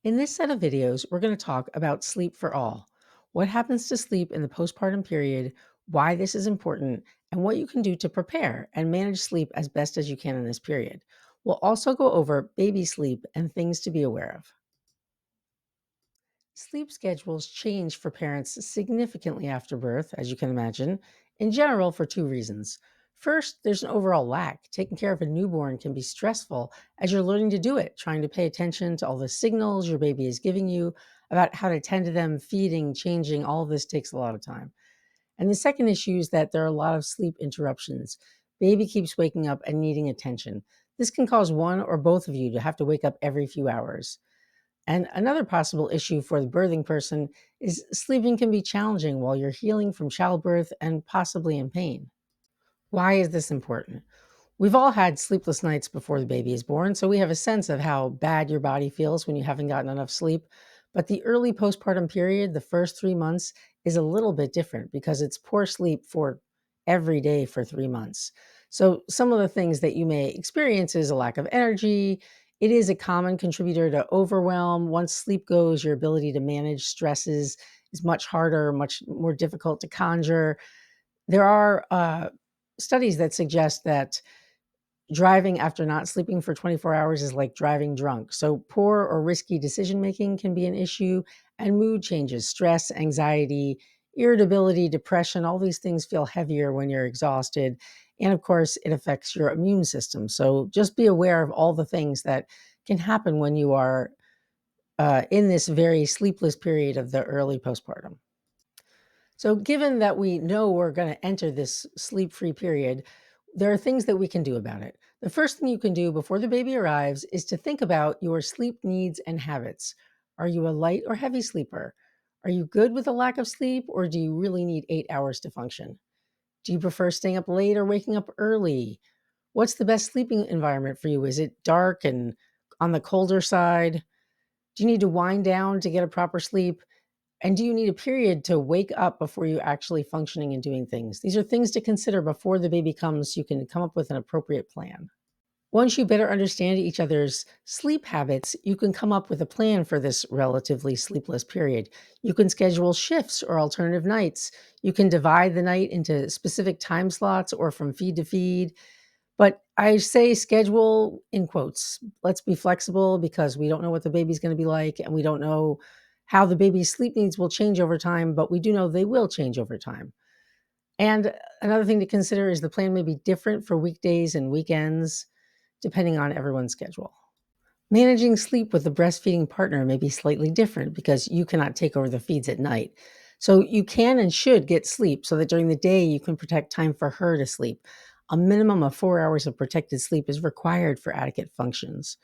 In this set of videos, we're going to talk about sleep for all. What happens to sleep in the postpartum period, why this is important, and what you can do to prepare and manage sleep as best as you can in this period. We'll also go over baby sleep and things to be aware of. Sleep schedules change for parents significantly after birth, as you can imagine, in general, for two reasons. First, there's an overall lack. Taking care of a newborn can be stressful as you're learning to do it, trying to pay attention to all the signals your baby is giving you about how to tend to them, feeding, changing. All of this takes a lot of time. And the second issue is that there are a lot of sleep interruptions. Baby keeps waking up and needing attention. This can cause one or both of you to have to wake up every few hours. And another possible issue for the birthing person is sleeping can be challenging while you're healing from childbirth and possibly in pain. Why is this important? We've all had sleepless nights before the baby is born, so we have a sense of how bad your body feels when you haven't gotten enough sleep. But the early postpartum period, the first 3 months, is a little bit different because it's poor sleep for every day for 3 months. So, some of the things that you may experience is a lack of energy. It is a common contributor to overwhelm. Once sleep goes, your ability to manage stresses is much harder, much more difficult to conjure. There are studies that suggest that driving after not sleeping for 24 hours is like driving drunk. So, poor or risky decision making can be an issue, and mood changes, stress, anxiety, irritability, depression, all these things feel heavier when you're exhausted. And of course, it affects your immune system. So, just be aware of all the things that can happen when you are in this very sleepless period of the early postpartum. So, given that we know we're going to enter this sleep free period, there are things that we can do about it. The first thing you can do before the baby arrives is to think about your sleep needs and habits. Are you a light or heavy sleeper? Are you good with a lack of sleep, or do you really need 8 hours to function? Do you prefer staying up late or waking up early? What's the best sleeping environment for you? Is it dark and on the colder side? Do you need to wind down to get a proper sleep? And do you need a period to wake up before you actually functioning and doing things? These are things to consider before the baby comes. So you can come up with an appropriate plan. Once you better understand each other's sleep habits, you can come up with a plan for this relatively sleepless period. You can schedule shifts or alternative nights. You can divide the night into specific time slots or from feed to feed. But I say schedule in quotes. Let's be flexible because we don't know what the baby's going to be like, and we don't know how the baby's sleep needs will change over time, but we do know they will change over time. And another thing to consider is the plan may be different for weekdays and weekends, depending on everyone's schedule. Managing sleep with a breastfeeding partner may be slightly different because you cannot take over the feeds at night. So you can and should get sleep so that during the day you can protect time for her to sleep. A minimum of 4 hours of protected sleep is required for adequate functions.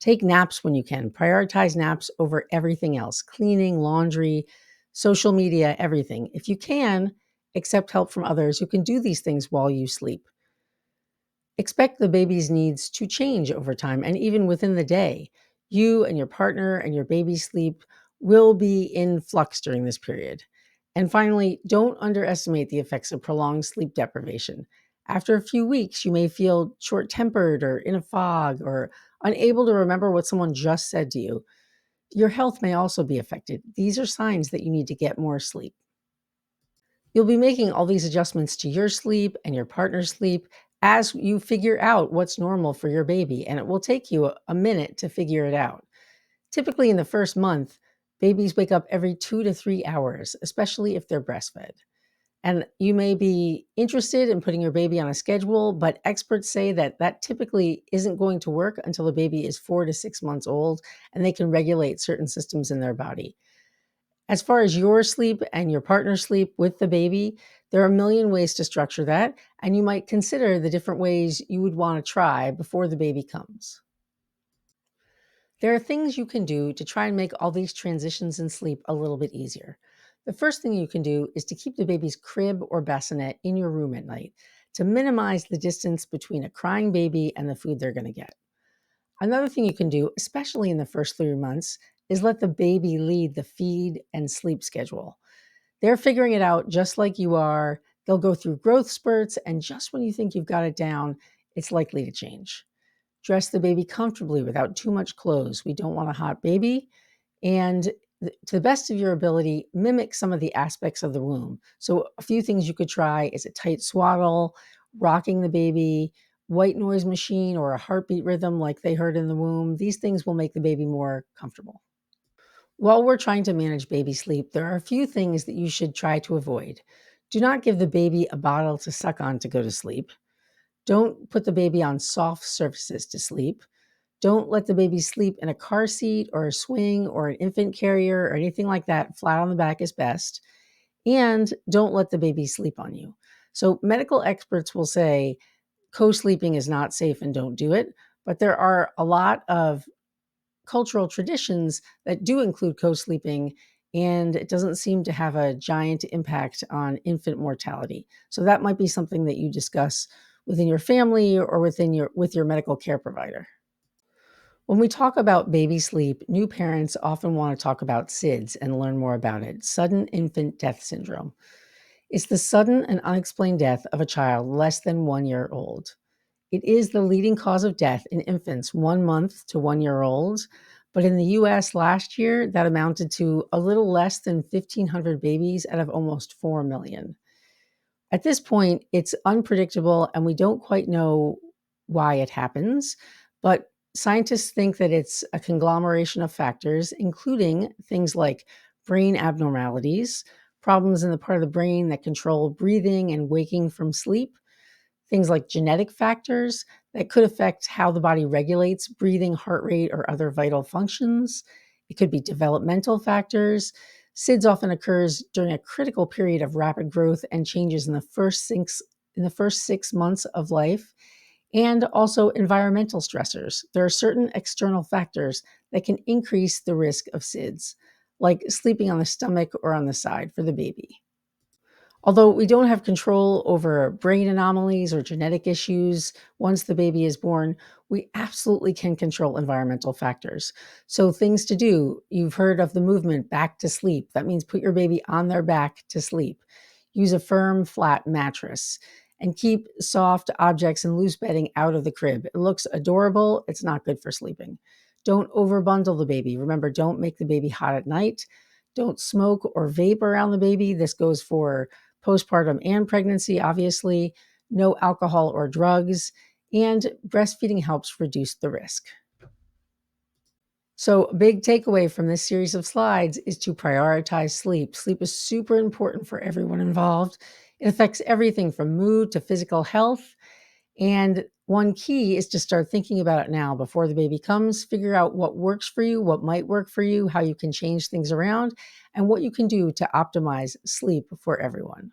Take naps when you can. Prioritize naps over everything else: cleaning, laundry, social media, everything. If you can, accept help from others who can do these things while you sleep. Expect the baby's needs to change over time and even within the day. You and your partner and your baby's sleep will be in flux during this period. And finally, don't underestimate the effects of prolonged sleep deprivation. After a few weeks, you may feel short tempered or in a fog or unable to remember what someone just said to you. Your health may also be affected. These are signs that you need to get more sleep. You'll be making all these adjustments to your sleep and your partner's sleep as you figure out what's normal for your baby, and it will take you a minute to figure it out. Typically, in the first month, babies wake up every 2 to 3 hours, especially if they're breastfed. And you may be interested in putting your baby on a schedule, but experts say that that typically isn't going to work until the baby is 4 to 6 months old and they can regulate certain systems in their body. As far as your sleep and your partner's sleep with the baby, there are a million ways to structure that, and you might consider the different ways you would want to try before the baby comes. There are things you can do to try and make all these transitions in sleep a little bit easier. The first thing you can do is to keep the baby's crib or bassinet in your room at night to minimize the distance between a crying baby and the food they're going to get. Another thing you can do, especially in the first 3 months, is let the baby lead the feed and sleep schedule. They're figuring it out just like you are. They'll go through growth spurts, and just when you think you've got it down, it's likely to change. Dress the baby comfortably without too much clothes. We don't want a hot baby. And to the best of your ability, mimic some of the aspects of the womb. So, a few things you could try is a tight swaddle, rocking the baby, white noise machine, or a heartbeat rhythm like they heard in the womb. These things will make the baby more comfortable. While we're trying to manage baby sleep, there are a few things that you should try to avoid. Do not give the baby a bottle to suck on to go to sleep. Don't put the baby on soft surfaces to sleep. Don't let the baby sleep in a car seat or a swing or an infant carrier or anything like that. Flat on the back is best. And don't let the baby sleep on you. So, medical experts will say co sleeping is not safe and don't do it. But there are a lot of cultural traditions that do include co sleeping, and it doesn't seem to have a giant impact on infant mortality. So, that might be something that you discuss within your family or with your medical care provider. When we talk about baby sleep, new parents often want to talk about SIDS and learn more about it, sudden infant death syndrome. It's the sudden and unexplained death of a child less than 1 year old. It is the leading cause of death in infants 1 month to 1 year olds. But in the US last year, that amounted to a little less than 1,500 babies out of almost 4 million. At this point, it's unpredictable and we don't quite know why it happens, but scientists think that it's a conglomeration of factors, including things like brain abnormalities, problems in the part of the brain that control breathing and waking from sleep, things like genetic factors that could affect how the body regulates breathing, heart rate, or other vital functions. It could be developmental factors. SIDS often occurs during a critical period of rapid growth and changes in the first 6 months of life, and also environmental stressors. There are certain external factors that can increase the risk of SIDS, like sleeping on the stomach or on the side for the baby. Although we don't have control over brain anomalies or genetic issues once the baby is born, we absolutely can control environmental factors. So, things to do, you've heard of the movement back to sleep. That means put your baby on their back to sleep. Use a firm, flat mattress and keep soft objects and loose bedding out of the crib. It looks adorable, it's not good for sleeping. Don't overbundle the baby. Remember, don't make the baby hot at night. Don't smoke or vape around the baby. This goes for postpartum and pregnancy, obviously, no alcohol or drugs, and breastfeeding helps reduce the risk. So, a big takeaway from this series of slides is to prioritize sleep. Sleep is super important for everyone involved. It affects everything from mood to physical health. And one key is to start thinking about it now before the baby comes. Figure out what works for you, what might work for you, how you can change things around, and what you can do to optimize sleep for everyone.